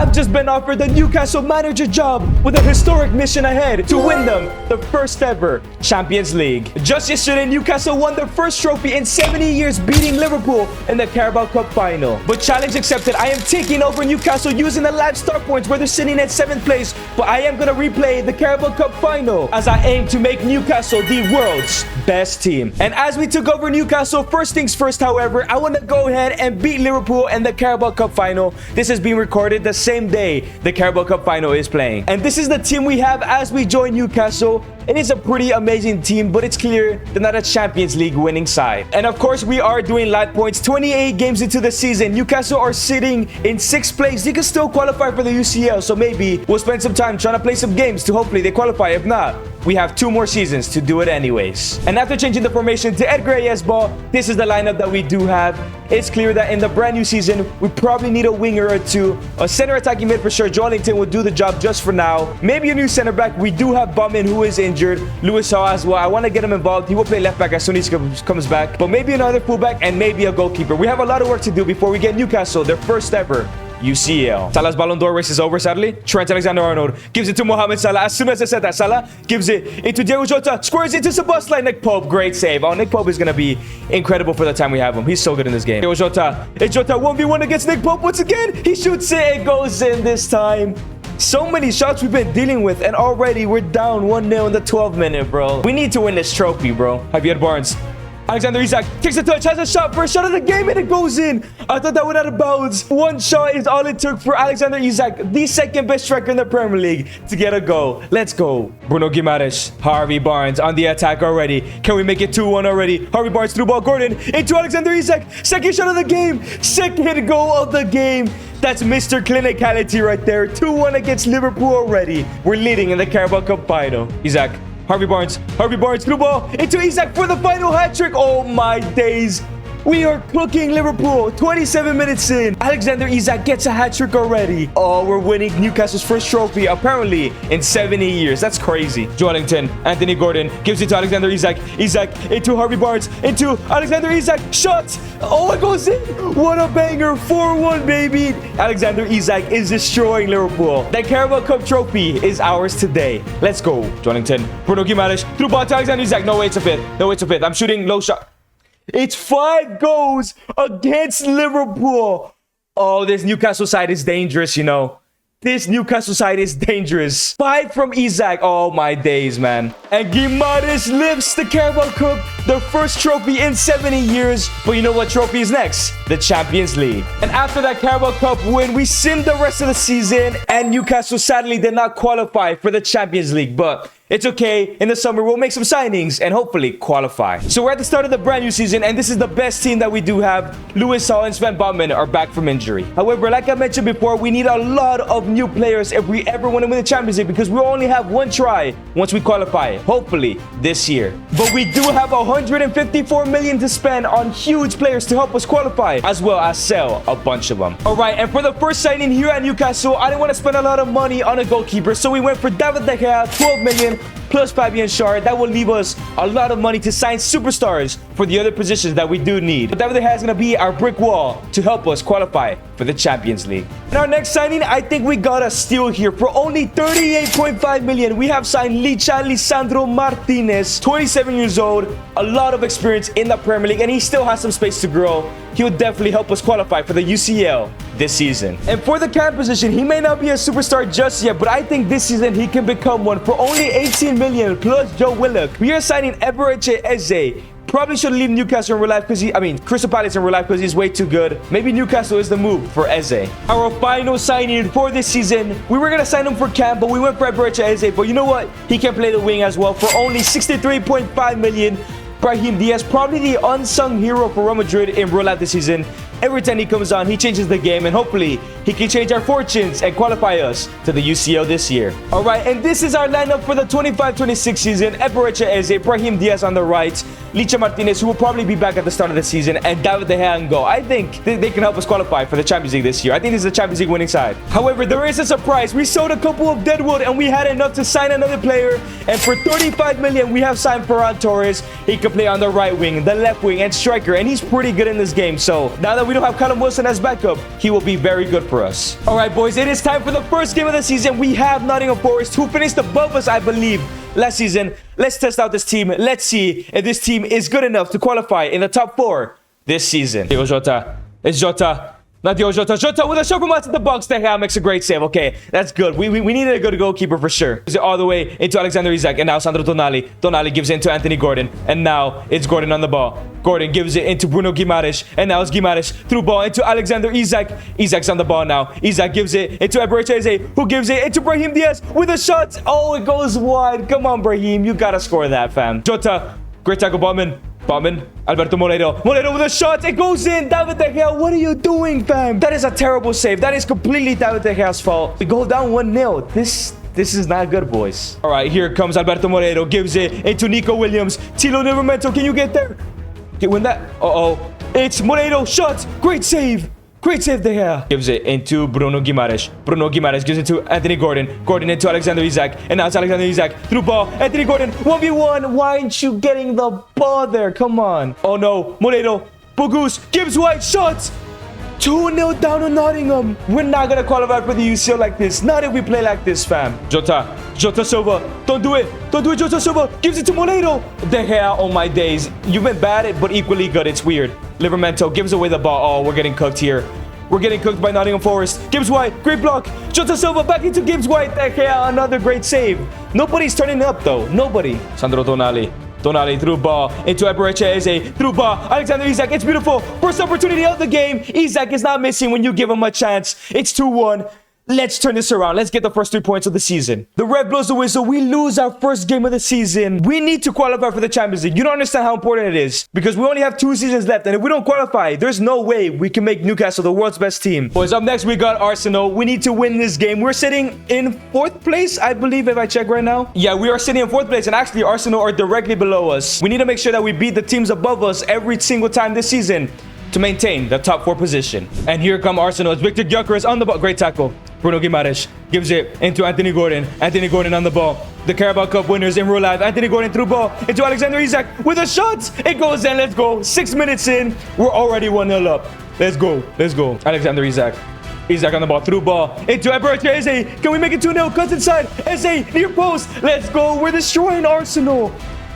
I've just been offered the Newcastle manager job with a historic mission ahead to win them the first ever Champions League. Just yesterday, Newcastle won their first trophy in 70 years, beating Liverpool in the Carabao Cup final. But challenge accepted, I am taking over Newcastle using the live star points where they're sitting at 7th place. But I am going to replay the Carabao Cup final as I aim to make Newcastle the world's best team. And as we took over Newcastle, first things first, however, I want to go ahead and beat Liverpool in the Carabao Cup final. This is being recorded the same day the Carabao Cup final is playing. And this is the team we have as we join Newcastle. It is a pretty amazing team, but it's clear they're not a Champions League winning side. And of course, we are doing live points. 28 games into the season, Newcastle are sitting in 6th place. They can still qualify for the UCL, so maybe we'll spend some time trying to play some games to hopefully they qualify. If not, we have 2 more seasons to do it anyways. And after changing the formation to Edgar Reyes ball, this is the lineup that we do have. It's clear that in the brand new season, we probably need a winger or 2. A center attacking mid for sure. Joelinton will do the job just for now. Maybe a new center back. We do have Bumman, who is injured. Lewis Shaw as well. I want to get him involved. He will play left back as soon as he comes back. But maybe another fullback and maybe a goalkeeper. We have a lot of work to do before we get Newcastle their first ever UCL. Salah's Ballon d'Or race is over, sadly. Trent Alexander-Arnold gives it to Mohamed Salah. As soon as I said that, Salah gives it into Diego Jota. Squares into Sabasla. Nick Pope, great save. Oh, Nick Pope is going to be incredible for the time we have him. He's so good in this game. Diego Jota. It's Jota 1v1 against Nick Pope once again. He shoots it. It goes in this time. So many shots we've been dealing with, and already we're down 1-0 in the 12th minute, bro. We need to win this trophy, bro. Javier Barnes. Alexander Isak takes a touch, has a shot, first shot of the game, and it goes in. I thought that went out of bounds. One shot is all it took for Alexander Isak, the second best striker in the Premier League, to get a goal. Let's go. Bruno Guimaraes, Harvey Barnes on the attack already. Can we make it 2-1 already? Harvey Barnes through ball, Gordon into Alexander Isak. Second shot of the game, second goal of the game. That's Mr. Clinicality right there. 2-1 against Liverpool already. We're leading in the Carabao Cup final. Isak. Harvey Barnes through ball into Isak for the final hat-trick. Oh my days. We are cooking Liverpool. 27 minutes in. Alexander Isak gets a hat-trick already. Oh, we're winning Newcastle's first trophy, apparently, in 70 years. That's crazy. Joelinton, Anthony Gordon gives it to Alexander Isak. Isak into Harvey Barnes, into Alexander Isak. Shot. Oh, it goes in. What a banger. 4-1, baby. Alexander Isak is destroying Liverpool. The Carabao Cup trophy is ours today. Let's go. Joelinton, Bruno Guimaraes, through ball to Alexander Isak. No, it's a bit. No, it's a bit. I'm shooting low shot. It's 5 goals against Liverpool. Oh, this Newcastle side is dangerous, you know. This Newcastle side is dangerous. 5 from Isak. Oh, my days, man. And Guimaraes lifts the Carabao Cup, the first trophy in 70 years. But you know what trophy is next? The Champions League. And after that Carabao Cup win, we simmed the rest of the season. And Newcastle sadly did not qualify for the Champions League. But it's okay. In the summer, we'll make some signings and hopefully qualify. So we're at the start of the brand new season, and this is the best team that we do have. Lewis Shaw and Sven Botman are back from injury. However, like I mentioned before, we need a lot of new players if we ever want to win the Champions League, because we only have one try once we qualify, hopefully this year. But we do have 154 million to spend on huge players to help us qualify, as well as sell a bunch of them. All right, and for the first signing here at Newcastle, I didn't want to spend a lot of money on a goalkeeper, so we went for David De Gea, 12 million. Plus Fabian Schär. That will leave us a lot of money to sign superstars for the other positions that we do need. But David De Gea is going to be our brick wall to help us qualify for the Champions League. In our next signing, I think we got a steal here. For only 38.5 million, we have signed Lisandro Martinez, 27 years old, a lot of experience in the Premier League, and he still has some space to grow. He will definitely help us qualify for the UCL this season. And for the cam position, he may not be a superstar just yet, but I think this season he can become one. For only 18 million plus Joe Willock, we are signing Eberechi Eze. Probably should leave Newcastle in real life because Crystal Palace in real life because he's way too good. Maybe Newcastle is the move for Eze. Our final signing for this season, we were going to sign him for camp, but we went for Eberechi Eze. But you know what? He can play the wing as well for only 63.5 million. Brahim Diaz, probably the unsung hero for Real Madrid in real life this season. Every time he comes on, he changes the game, and hopefully he can change our fortunes and qualify us to the UCL this year. All right, and this is our lineup for the 25-26 season. Eberechi Eze, Brahim Diaz on the right, Licha Martinez, who will probably be back at the start of the season, and David De Gea and go. I think they can help us qualify for the Champions League this year. I think this is a Champions League winning side. However, there is a surprise. We sold a couple of deadwood, and we had enough to sign another player. And for 35 million, we have signed Ferran Torres. He can play on the right wing, the left wing, and striker, and he's pretty good in this game. So now that we we don't have Callum Wilson as backup, he will be very good for us. All right, boys, it is time for the first game of the season. We have Nottingham Forest, who finished above us, I believe, last season. Let's test out this team. Let's see if this team is good enough to qualify in the top 4 this season. Diego Jota. It's Jota. Not Diego Jota. Jota with a shot from outside the box. De Gea makes a great save. Okay, that's good. We needed a good goalkeeper for sure. Gives it all the way into Alexander Isak. And now Sandro Tonali. Tonali gives it into Anthony Gordon. And now it's Gordon on the ball. Gordon gives it into Bruno Guimaraes. And now it's Guimaraes through ball into Alexander Isak. Isak's on the ball now. Isak gives it into Eberechi, who gives it into Brahim Diaz with a shot. Oh, it goes wide. Come on, Brahim. You gotta score that, fam. Jota. Great tackle, Botman. Alberto Moreiro with a shot. It goes in. David De Gea, what are you doing, fam? That is a terrible save. That is completely David De Gea's fault. We go down 1-0. This is not good, boys. All right, here comes Alberto Moreiro. Gives it into Nico Williams. Tilo Livramento, can you get there? Okay, win that. It's Moreiro. Shot. Great save. Great save, De Gea. Gives it into Bruno Guimaraes. Bruno Guimaraes gives it to Anthony Gordon. Gordon into Alexander Isak. And now it's Alexander Isak. Through ball. Anthony Gordon. 1v1. Why aren't you getting the ball there? Come on. Oh, no. Moreiro. Bogus. Gibbs White. Shots. 2-0 down on Nottingham. We're not going to qualify for the UCL like this. Not if we play like this, fam. Jota Silva. Don't do it. Don't do it, Jota Silva. Gives it to Moreiro. De Gea, oh my days. You've been bad, but equally good. It's weird. Livramento gives away the ball. Oh, we're getting cooked here. We're getting cooked by Nottingham Forest. Gibbs White. Great block. Jota Silva back into Gibbs White. De Gea, another great save. Nobody's turning up, though. Nobody. Sandro Tonali. Tonali through ball into Eberechi. Through ball. Alexander Isak. It's beautiful. First opportunity of the game. Isak is not missing when you give him a chance. It's 2-1. Let's turn this around. Let's get the first 3 points of the season. The red blows the whistle. We lose our first game of the season. We need to qualify for the Champions League. You don't understand how important it is because we only have 2 seasons left. And if we don't qualify, there's no way we can make Newcastle the world's best team. Boys, up next, we got Arsenal. We need to win this game. We're sitting in 4th place, I believe, if I check right now. Yeah, we are sitting in 4th place. And actually, Arsenal are directly below us. We need to make sure that we beat the teams above us every single time this season to maintain the top 4 position. And here come Arsenal. It's Victor Gyökeres on the ball. Great tackle. Bruno Guimaraes gives it into Anthony Gordon. Anthony Gordon on the ball. The Carabao Cup winners in real life. Anthony Gordon through ball into Alexander Isak with a shot. It goes in. Let's go. 6 minutes in. We're already 1-0 up. Let's go. Let's go. Alexander Isak. Isak on the ball. Through ball into Eberechi Eze. Can we make it 2-0? Cuts inside. Eze near post. Let's go. We're destroying Arsenal.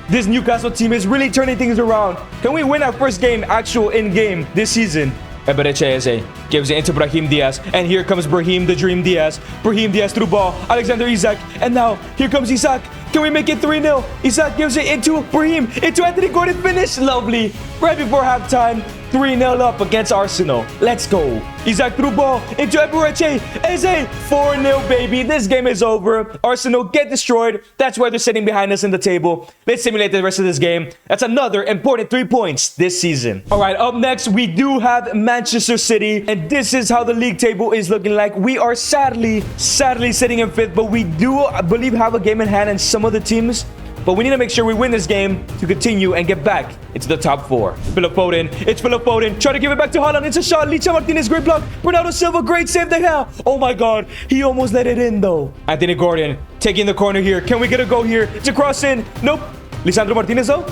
This Newcastle team is really turning things around. Can we win our first game, actual in-game, this season? Eberechi gives it into Brahim Diaz. And here comes Brahim, the Dream Diaz. Brahim Diaz through ball. Alexander Isak. And now, here comes Isak. Can we make it 3-0? Isak gives it into Brahim. Into Anthony Gordon. Finish. Lovely. Right before halftime. 3-0 up against Arsenal. Let's go. Isak through ball into Eberechi Eze. 4-0, baby. This game is over. Arsenal get destroyed. That's why they're sitting behind us in the table. Let's simulate the rest of this game. That's another important 3 points this season. All right, up next, we do have Manchester City. And this is how the league table is looking like. We are sadly sitting in 5th. But we do, I believe, have a game in hand in some of the teams. But we need to make sure we win this game to continue and get back into the top 4. Philip Foden. It's Philip Foden. Try to give it back to Haaland. It's a shot. Licha Martinez, great block. Bernardo Silva, great save. De Gea. Oh my God. He almost let it in though. Anthony Gordon taking the corner here. Can we get a goal here? To cross in. Nope. Lisandro Martinez though.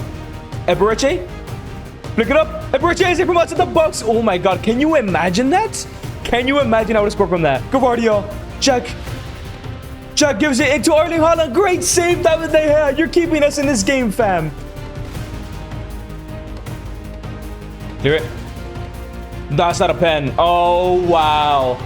Eberechi. Flick it up. Eberechi is from outside the box. Oh my God. Can you imagine that? Can you imagine I would have scored from that? Gavardio. Check. Chuck gives it into Erling Haaland. Great save, David De Gea. You're keeping us in this game, fam. Hear it? That's not a pen. Oh, wow.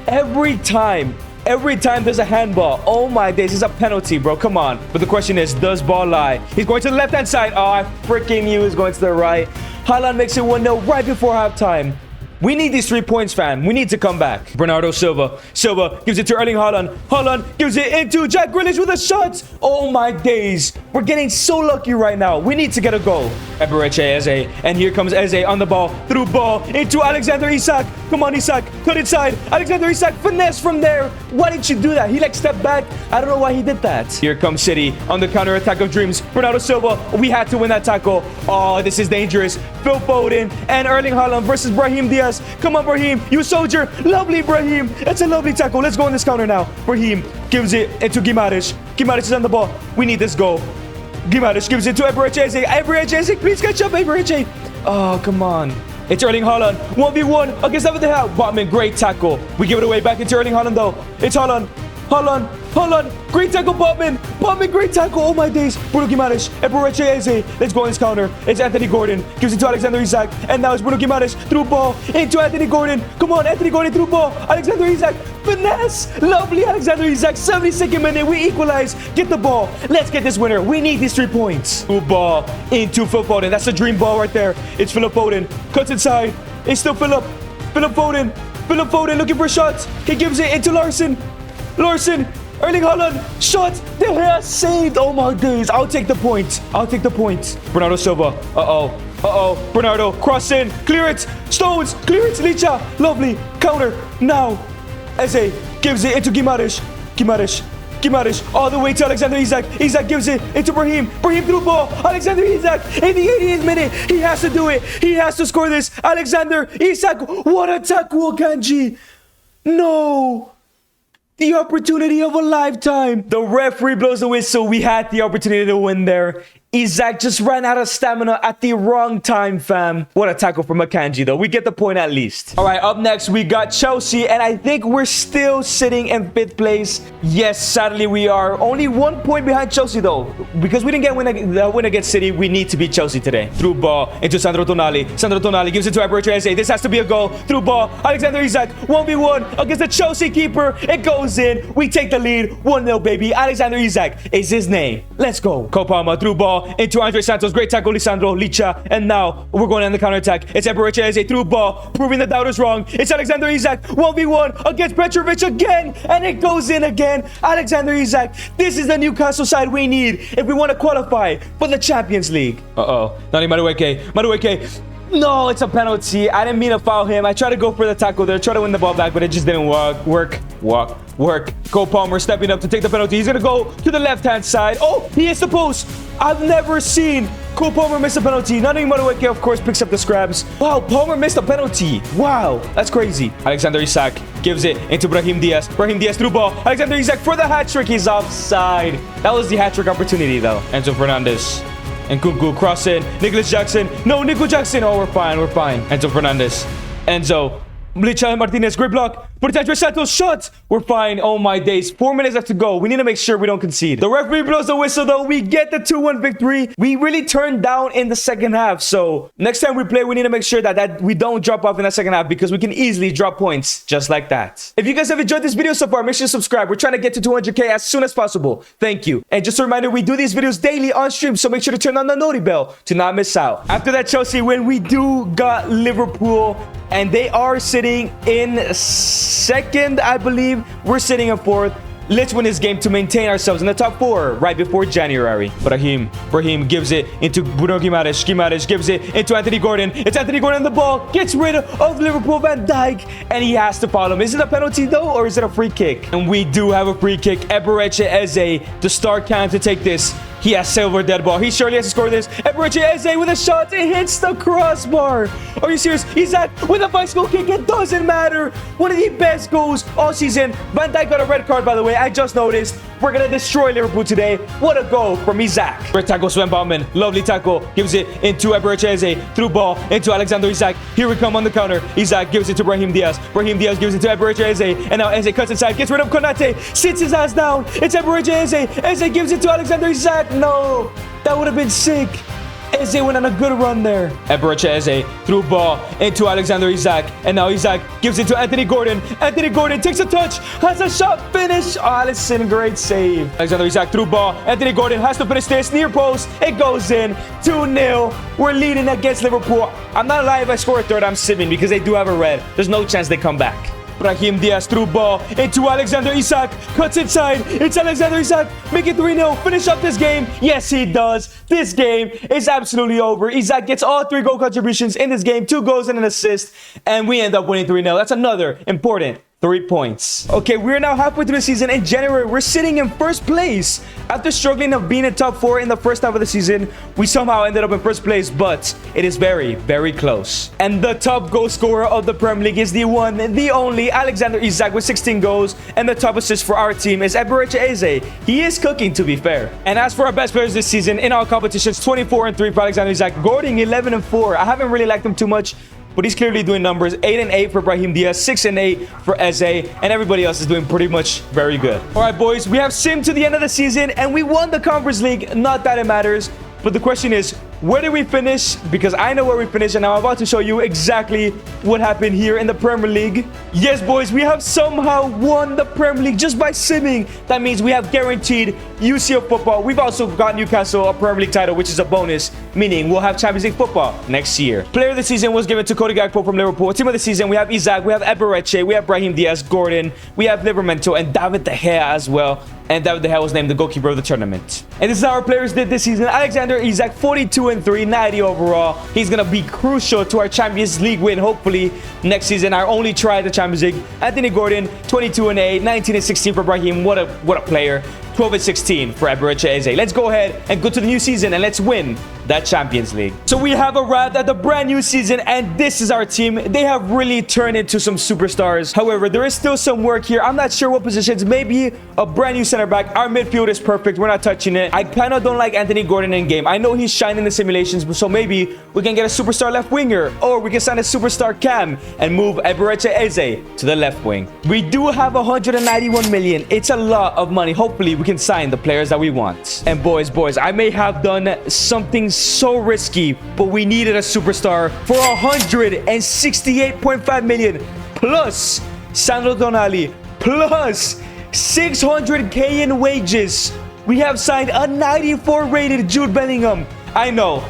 Every time there's a handball. Oh, my days. It's a penalty, bro. Come on. But the question is, does ball lie? He's going to the left-hand side. Oh, I freaking knew he was going to the right. Haaland makes it 1-0 right before halftime. We need these 3 points, fam. We need to come back. Bernardo Silva. Silva gives it to Erling Haaland. Haaland gives it into Jack Grealish with a shot. Oh, my days. We're getting so lucky right now. We need to get a goal. Eberechi Eze. And here comes Eze on the ball. Through ball into Alexander Isak. Come on, Isak. Cut inside. Alexander Isak. Finesse from there. Why didn't you do that? He stepped back. I don't know why he did that. Here comes City on the counter-attack of dreams. Bernardo Silva. We had to win that tackle. Oh, this is dangerous. Phil Foden and Erling Haaland versus Brahim Diaz. Come on, Brahim. You soldier. Lovely, Brahim. It's a lovely tackle. Let's go on this counter now. Brahim gives it into Guimaraes. Guimaraes is on the ball. We need this goal. Guimaraes gives it to Eberechi Eze. Eberechi Eze, please catch up, Eberechi. Oh, come on. It's Erling Haaland. 1v1 against David De Gea. Botman, great tackle. We give it away back into Erling Haaland though. It's Haaland. Great tackle, Botman. Great tackle. Oh my days. Bruno Guimaraes. Let's go on this counter. It's Anthony Gordon. Gives it to Alexander Isak. And now it's Bruno Guimaraes. Through ball into Anthony Gordon. Come on, Anthony Gordon through ball. Alexander Isak. Finesse. Lovely Alexander Isak. 72nd minute. We equalize. Get the ball. Let's get this winner. We need these 3 points. Through ball into Phil Foden. That's a dream ball right there. It's Philip Foden. Cuts inside. It's still Philip Foden looking for shots. He gives it into Larson. Erling Haaland, shot, De Gea saved. Oh my days, I'll take the point. Bernardo Silva, Bernardo, cross in, clear it, Stones, clear it, Licha, lovely, counter, now, Eze gives it into Guimaraes, all the way to Alexander Isak gives it into Brahim through ball, Alexander Isak, in the 80th minute, he has to do it, he has to score this, Alexander Isak, what a tackle, Kanji, no! The opportunity of a lifetime. The referee blows the whistle. We had the opportunity to win there. Isak just ran out of stamina at the wrong time, fam. What a tackle from Akanji, though. We get the point at least. All right, up next, we got Chelsea, and I think we're still sitting in 5th place. Yes, sadly, we are. Only 1 point behind Chelsea, though. Because we didn't get the win against City, we need to beat Chelsea today. Through ball into Sandro Tonali. Sandro Tonali gives it to Eze. This has to be a goal. Through ball, Alexander Isak, 1v1 against the Chelsea keeper. It goes in. We take the lead. 1-0, baby. Alexander Isak is his name. Let's go. Kopama through ball into Andre Santos. Great tackle, Lisandro, Licha. And now we're going on the counter-attack. It's Eze through ball, proving the doubters wrong. It's Alexander Isak, 1v1 against Petrovic again. And it goes in again. Alexander Isak. This is the Newcastle side we need if we want to qualify for the Champions League. Nani Madueke. No, it's a penalty. I didn't mean to foul him. I tried to go for the tackle there, try to win the ball back, but it just didn't work. Cole Palmer stepping up to take the penalty. He's going to go to the left-hand side. Oh, he hits the post. I've never seen Cole Palmer miss a penalty. Nani Madueke, of course, picks up the scraps. Wow, Palmer missed a penalty. Wow, that's crazy. Alexander Isak gives it into Brahim Diaz. Brahim Diaz through ball. Alexander Isak for the hat-trick. He's offside. That was the hat-trick opportunity, though. Enzo Fernandez. And Kunku cross in. Nicholas Jackson. No, Nico Jackson. Oh, we're fine. Enzo Fernandez. Enzo. Licha Martinez. Great block. But Andre Santos shot. We're fine. Oh my days. 4 minutes left to go. We need to make sure we don't concede. The referee blows the whistle though. We get the 2-1 victory. We really turned down in the second half. So next time we play, we need to make sure that we don't drop off in the second half because we can easily drop points just like that. If you guys have enjoyed this video so far, make sure to subscribe. We're trying to get to 200k as soon as possible. Thank you. And just a reminder, we do these videos daily on stream. So make sure to turn on the noti bell to not miss out. After that Chelsea win, we do got Liverpool. And they are sitting in second, I believe. We're sitting in 4th. Let's win this game to maintain ourselves in the top 4 right before January. Brahim gives it into Bruno Guimaraes. Guimaraes gives it into Anthony Gordon. It's Anthony Gordon on the ball. Gets rid of Liverpool Van Dijk. And he has to follow him. Is it a penalty though? Or is it a free kick? And we do have a free kick. Eze, the star can to take this. He has silver dead ball. He surely has to score this. Eze with a shot. It hits the crossbar. Are you serious? Isak with a bicycle kick. It doesn't matter. One of the best goals all season. Van Dijk got a red card, by the way. I just noticed. We're going to destroy Liverpool today. What a goal from Isak. Great tackle, Sven Baumann. Lovely tackle. Gives it into Eze. Through ball into Alexander Isak. Here we come on the counter. Isak gives it to Brahim Diaz. Brahim Diaz gives it to Eze. And now Eze cuts inside. Gets rid of Konate. Sits his ass down. It's Eze. Eze gives it to Alexander Isak. No, that would have been sick. Eze went on a good run there. Eze through ball into Alexander Isak. And now Isak gives it to Anthony Gordon. Anthony Gordon takes a touch. Has a shot. Finish. Alisson, great save. Alexander Isak through ball. Anthony Gordon has to finish this. Near post. It goes in. 2-0. We're leading against Liverpool. I'm not lying if I score a third. I'm simming because they do have a red. There's no chance they come back. Brahim Diaz through ball into Alexander Isak. Cuts inside. It's Alexander Isak. Make it 3-0. Finish up this game. Yes, he does. This game is absolutely over. Isak gets all 3 goal contributions in this game. 2 goals and an assist. And we end up winning 3-0. That's another important 3 points. Okay, we're now halfway through the season. In January, we're sitting in 1st place. After struggling of being in top 4 in the first half of the season, we somehow ended up in 1st place, but it is very, very close. And the top goal scorer of the Premier League is the one, the only Alexander Isak with 16 goals. And the top assist for our team is Eze. He is cooking, to be fair. And as for our best players this season, in all competitions, 24-3 for Alexander Isak. Gordon, 11-4. I haven't really liked him too much. but he's clearly doing numbers. 8 and 8 for Brahim Diaz, 6 and 8 for Eze, and everybody else is doing pretty much very good. All right, boys, we have sim to the end of the season, and we won the Conference League. Not that it matters, but the question is, where did we finish? Because I know where we finished, and now I'm about to show you exactly what happened here in the Premier League. Yes, boys, we have somehow won the Premier League just by simming. That means we have guaranteed UCL football. We've also got Newcastle a Premier League title, which is a bonus, meaning we'll have Champions League football next year. Player of the season was given to Cody Gakpo from Liverpool. Team of the season, we have Isaac, we have Ebereche, we have Brahim Diaz, Gordon, we have Livramento, and David De Gea as well. And David De Gea was named the goalkeeper of the tournament. And this is how our players did this season. Alexander Isak, 42 and 3, 90 overall. He's going to be crucial to our Champions League win, hopefully, next season. Our only try at the Champions League. Anthony Gordon, 22 and 8, 19 and 16 for Brahim. What a player. 12 and 16 for Ebereche Eze. Let's go ahead and go to the new season and let's win that Champions League. So we have arrived at the brand new season, and this is our team. They have really turned into some superstars. However, there is still some work here. I'm not sure what positions. Maybe a brand new center back. Our midfield is perfect. We're not touching it. I kind of don't like Anthony Gordon in game. I know he's shining in the simulations, so maybe we can get a superstar left winger, or we can sign a superstar cam and move Ebereche Eze to the left wing. We do have 191 million. It's a lot of money. Hopefully, we can sign the players that we want. And boys, I may have done something so risky, but we needed a superstar for 168.5 million plus Sandro Tonali plus 600k in wages. We have signed a 94 rated Jude Bellingham. I know,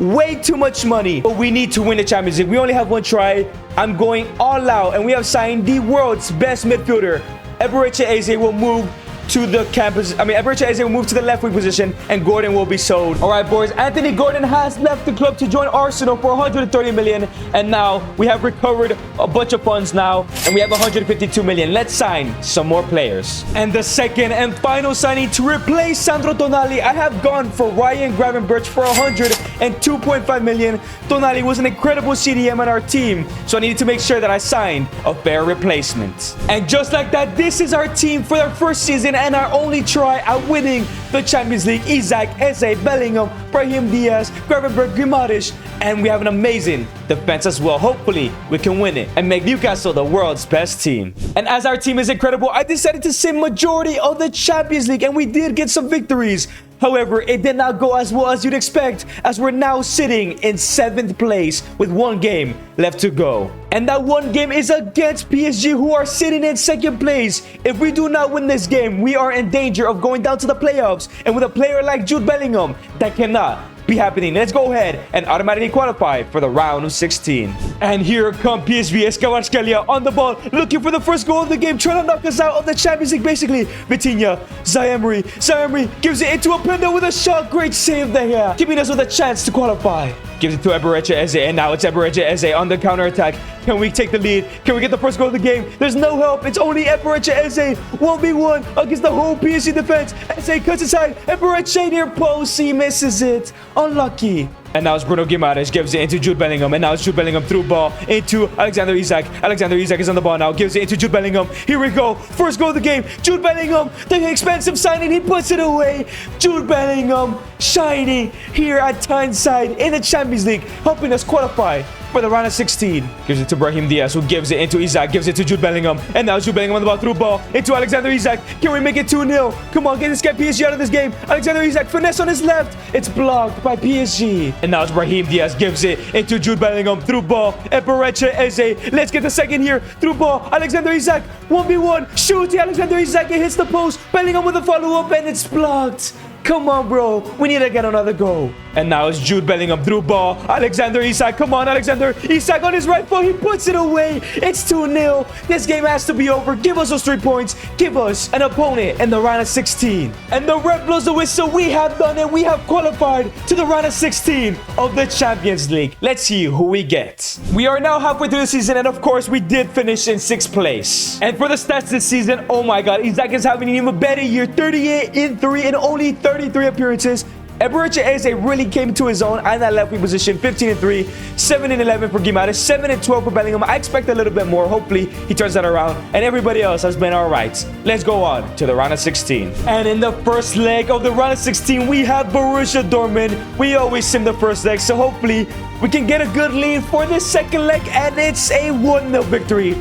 way too much money, but we need to win the Champions League. We only have one try. I'm going all out, and we have signed the world's best midfielder. Ebereche Eze will move to the campus. Ebereche Eze will move to the left wing position, and Gordon will be sold. All right, boys. Anthony Gordon has left the club to join Arsenal for 130 million, and now we have recovered a bunch of funds now, and we have 152 million. Let's sign some more players. And the second and final signing to replace Sandro Tonali, I have gone for Ryan Gravenberch for 102.5 million. Tonali was an incredible CDM on our team, so I needed to make sure that I signed a fair replacement. And just like that, this is our team for their first season and our only try at winning the Champions League. Isaac, Eze, Bellingham, Brahim Diaz, Gravenberch, Grimares, and we have an amazing defense as well. Hopefully, we can win it and make Newcastle the world's best team. And as our team is incredible, I decided to sim majority of the Champions League, and we did get some victories. However, it did not go as well as you'd expect, as we're now sitting in 7th place with one game left to go. And that one game is against PSG, who are sitting in 2nd place. If we do not win this game, we are in danger of going down to the playoffs. And with a player like Jude Bellingham, that cannot be happening. Let's go ahead and automatically qualify for the round of 16. And here come PSV, Kvaratskhelia on the ball, looking for the first goal of the game, trying to knock us out of the Champions League, basically. Vitinha, Zaire Emery gives it into Openda with a shot. Great save there, giving us with a chance to qualify. Gives it to Ebereche Eze, and now it's Ebereche Eze on the counter-attack. Can we take the lead? Can we get the first goal of the game? There's no help. It's only Ebereche Eze. 1v1 against the whole PSG defense. Eze cuts inside. Ebereche near post. He misses it. Unlucky. And now it's Bruno Guimaraes, gives it into Jude Bellingham. And now it's Jude Bellingham through ball into Alexander Isak. Alexander Isak is on the ball now, gives it into Jude Bellingham. Here we go. First goal of the game. Jude Bellingham, the expensive signing. He puts it away. Jude Bellingham shining here at Tyneside in the Champions League, helping us qualify for the round of 16. Gives it to Brahim Diaz, who gives it into Isak, gives it to Jude Bellingham. And now Jude Bellingham on the ball, through ball into Alexander Isak. Can we make it 2-0? Come on, get PSG out of this game. Alexander Isak, finesse on his left. It's blocked by PSG. And now it's Brahim Diaz, gives it into Jude Bellingham, through ball. Ebereche Eze, let's get the second here. Through ball, Alexander Isak, 1v1. Shoots Alexander Isak, it hits the post. Bellingham with a follow-up, and it's blocked. Come on, bro. We need to get another goal. And now it's Jude Bellingham through ball. Alexander Isak. Come on, Alexander Isak on his right foot. He puts it away. It's 2-0. This game has to be over. Give us those 3 points. Give us an opponent in the round of 16. And the ref blows the whistle. We have done it. We have qualified to the round of 16 of the Champions League. Let's see who we get. We are now halfway through the season, and of course, we did finish in 6th place. And for the stats this season, oh my god, Isak is having an even better year. 38 in 3 and only 33 appearances. Eberechi Eze really came to his own on that left wing position. 15-3, 7-11 for Gimares, 7-12 for Bellingham. I expect a little bit more. Hopefully, he turns that around. And everybody else has been all right. Let's go on to the round of 16. And in the first leg of the round of 16, we have Borussia Dortmund. We always sim the first leg, so hopefully we can get a good lead for the second leg, and it's a 1-0 victory.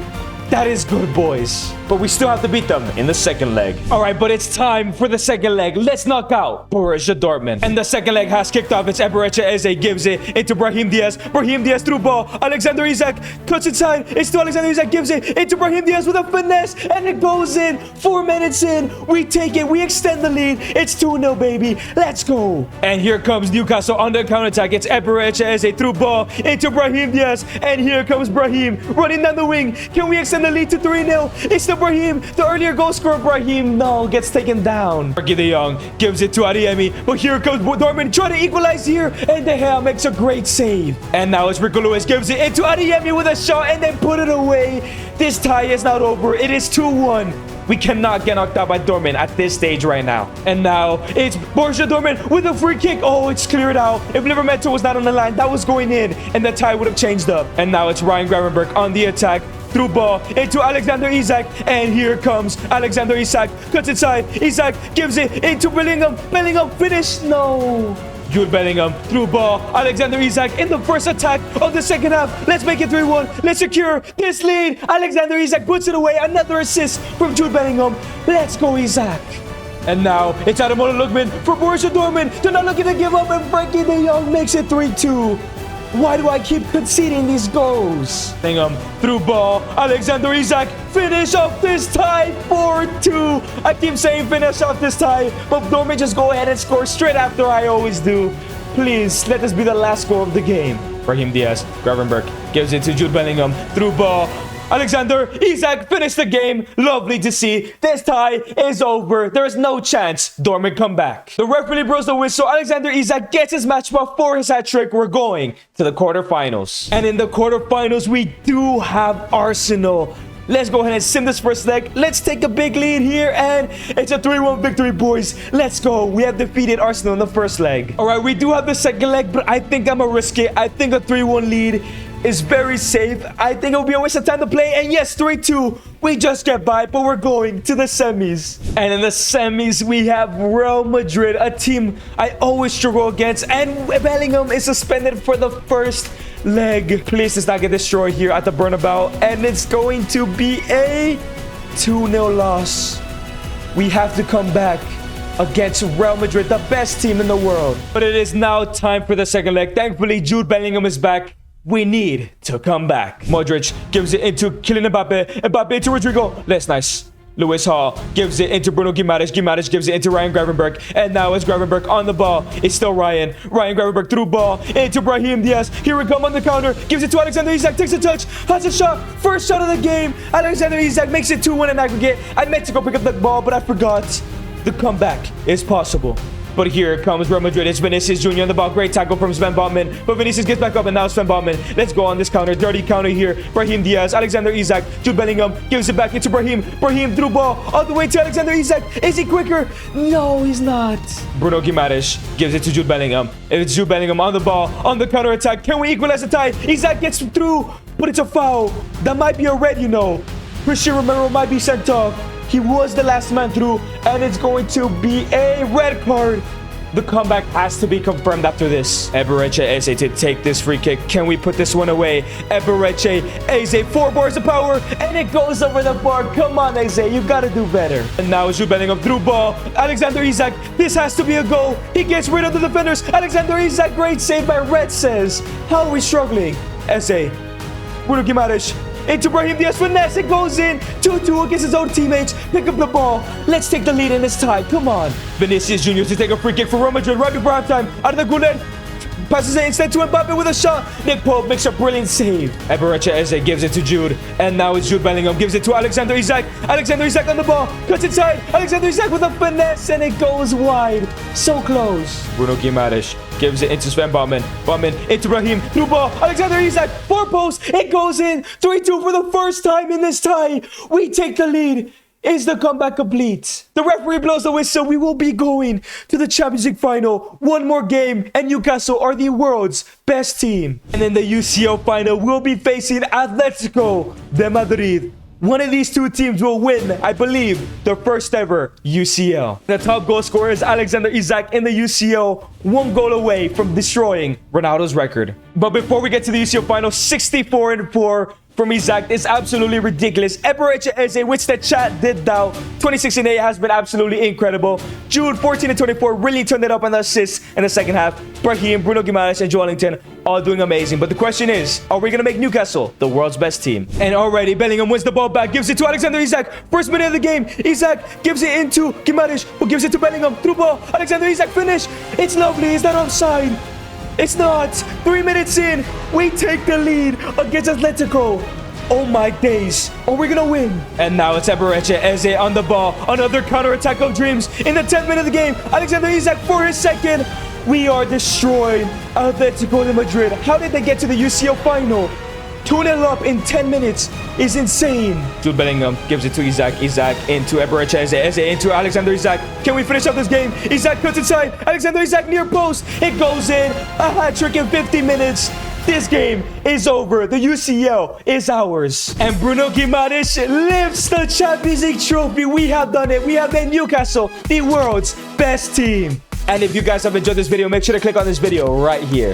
That is good, boys. But we still have to beat them in the second leg. All right, but it's time for the second leg. Let's knock out Borussia Dortmund. And the second leg has kicked off. It's Eberechi Eze gives it into Brahim Diaz. Brahim Diaz through ball. Alexander Isak cuts inside. It's to Alexander Isak, gives it into Brahim Diaz with a finesse. And it goes in. 4 minutes in. We take it. We extend the lead. It's 2-0, baby. Let's go. And here comes Newcastle on the counterattack. It's Eberechi Eze through ball into Brahim Diaz. And here comes Brahim running down the wing. Can we extend the lead to 3-0? It's the Brahim, the earlier goal scorer. Brahim, no, gets taken down. Frankie de Jong gives it to Adeyemi, but here comes Dortmund trying to equalize here, and De Gea makes a great save. And now it's Rico Lewis gives it into Adeyemi with a shot, and then put it away. This tie is not over. It is 2-1. We cannot get knocked out by Dortmund at this stage right now. And now it's Borussia Dortmund with a free kick. Oh, it's cleared out. If Livramento was not on the line, that was going in, and the tie would have changed up. And now it's Ryan Gravenberch on the attack. Through ball into Alexander Isak, and here comes Alexander Isak, cuts inside, Isak gives it into Bellingham, Bellingham finish, no! Jude Bellingham through ball, Alexander Isak in the first attack of the second half. Let's make it 3-1, let's secure this lead. Alexander Isak puts it away, another assist from Jude Bellingham. Let's go, Isak. And now it's Ademola Lookman for Borussia Dortmund. They're not looking to give up, and Frankie de Jong makes it 3-2. Why do I keep conceding these goals? Bellingham through ball. Alexander Isak finish off this tie. 4-2. I keep saying finish off this tie, but Dortmund just go ahead and score straight after I always do. Please, let this be the last goal of the game. Brahim Diaz, Gravenberch gives it to Jude Bellingham through ball. Alexander Isak finished the game. Lovely to see. This tie is over. There is no chance Dortmund come back. The referee blows the whistle. Alexander Isak gets his match ball for his hat trick. We're going to the quarterfinals. And in the quarterfinals, we do have Arsenal. Let's go ahead and sim this first leg. Let's take a big lead here, and it's a 3-1 victory, boys. Let's go. We have defeated Arsenal in the first leg. All right, we do have the second leg, but I think I'm going to risk it. I think a 3-1 lead is very safe. I think it'll be a waste of time to play. And yes, 3-2. We just get by, but we're going to the semis. And in the semis, we have Real Madrid, a team I always struggle against. And Bellingham is suspended for the first leg. Please let's not get destroyed here at the Bernabeu. And it's going to be a 2-0 loss. We have to come back against Real Madrid, the best team in the world. But it is now time for the second leg. Thankfully, Jude Bellingham is back. We need to come back. Modric gives it into Kylian Mbappe. Mbappe into Rodrigo. That's nice. Lewis Hall gives it into Bruno Gimares. Gimares gives it into Ryan Gravenberch. And now it's Gravenberch on the ball. It's still Ryan. Ryan Gravenberch through ball into Brahim Diaz. Here we come on the counter. Gives it to Alexander Isak. Takes a touch. Has a shot. First shot of the game. Alexander Isak makes it 2-1 in aggregate. I meant to go pick up the ball, but I forgot. The comeback is possible. But here comes Real Madrid. It's Vinicius Jr. on the ball. Great tackle from Sven Botman. But Vinicius gets back up, and now Sven Botman. Let's go on this counter. Dirty counter here. Brahim Diaz, Alexander Isak, Jude Bellingham gives it back into Brahim. Brahim through ball all the way to Alexander Isak. Is he quicker? No, he's not. Bruno Gimares gives it to Jude Bellingham. It's Jude Bellingham on the ball, on the counter attack. Can we equalize the tie? Isak gets through, but it's a foul. That might be a red, you know. Christian Romero might be sent off. He was the last man through, and it's going to be a red card. The comeback has to be confirmed after this. Eberechi Eze to take this free kick. Can we put this one away? Eberechi Eze, 4 bars of power, and it goes over the bar. Come on, Eze, you gotta do better. And now Jude Bellingham through ball. Alexander Isak, this has to be a goal. He gets rid of the defenders. Alexander Isak, great save by Red says. How are we struggling? Eze, Bruno Gimares, into Brahim Diaz, finesse, it goes in. 2-2 against his own teammates. Pick up the ball. Let's take the lead in this tie. Come on. Vinicius Jr. to take a free kick for Real Madrid right before halftime. Out of the Goulet. Passes it instead to Mbappe with a shot. Nick Pope makes a brilliant save. Eberechi Eze gives it to Jude. And now it's Jude Bellingham. Gives it to Alexander Isak. Alexander Isak on the ball. Cuts inside. Alexander Isak with a finesse. And it goes wide. So close. Bruno Gimares gives it into Sven Botman. Botman into Brahim. Through ball. Alexander Isak. 4 posts. It goes in. 3-2 for the first time in this tie. We take the lead. Is the comeback complete? The referee blows the whistle. We will be going to the Champions League final. One more game, and Newcastle are the world's best team. And in the UCL final, we'll be facing Atletico de Madrid. One of these two teams will win, I believe, the first ever UCL. The top goal scorer is Alexander Isak in the UCL, 1 goal away from destroying Ronaldo's record. But before we get to the UCL final, 64-4 from Isak is absolutely ridiculous. Eberechi Eze, which the chat did doubt. 26-8 has been absolutely incredible. Jude, 14-24, really turned it up on the assists in the second half. Brahim, Bruno Guimaraes, and Joelinton all doing amazing. But the question is, are we going to make Newcastle the world's best team? And already, Bellingham wins the ball back, gives it to Alexander Isak. First minute of the game, Isak gives it into Guimaraes, who gives it to Bellingham. Through ball, Alexander Isak finish. It's lovely. Is that offside? It's not. 3 minutes in, we take the lead against Atletico. Oh my days. Are we gonna win? And now it's Eberechi Eze on the ball. Another counter-attack of dreams. In the 10th minute of the game, Alexander Isak for his second. We are destroying Atletico de Madrid. How did they get to the UCL final? 2-0 up in 10 minutes is insane. Jude Bellingham gives it to Isak. Isak into Eberechi Eze. Eze into Alexander Isak. Can we finish up this game? Isak cuts inside. Alexander Isak near post. It goes in. A hat-trick in 50 minutes. This game is over. The UCL is ours. And Bruno Guimaraes lifts the Champions League trophy. We have done it. We have made Newcastle the world's best team. And if you guys have enjoyed this video, make sure to click on this video right here.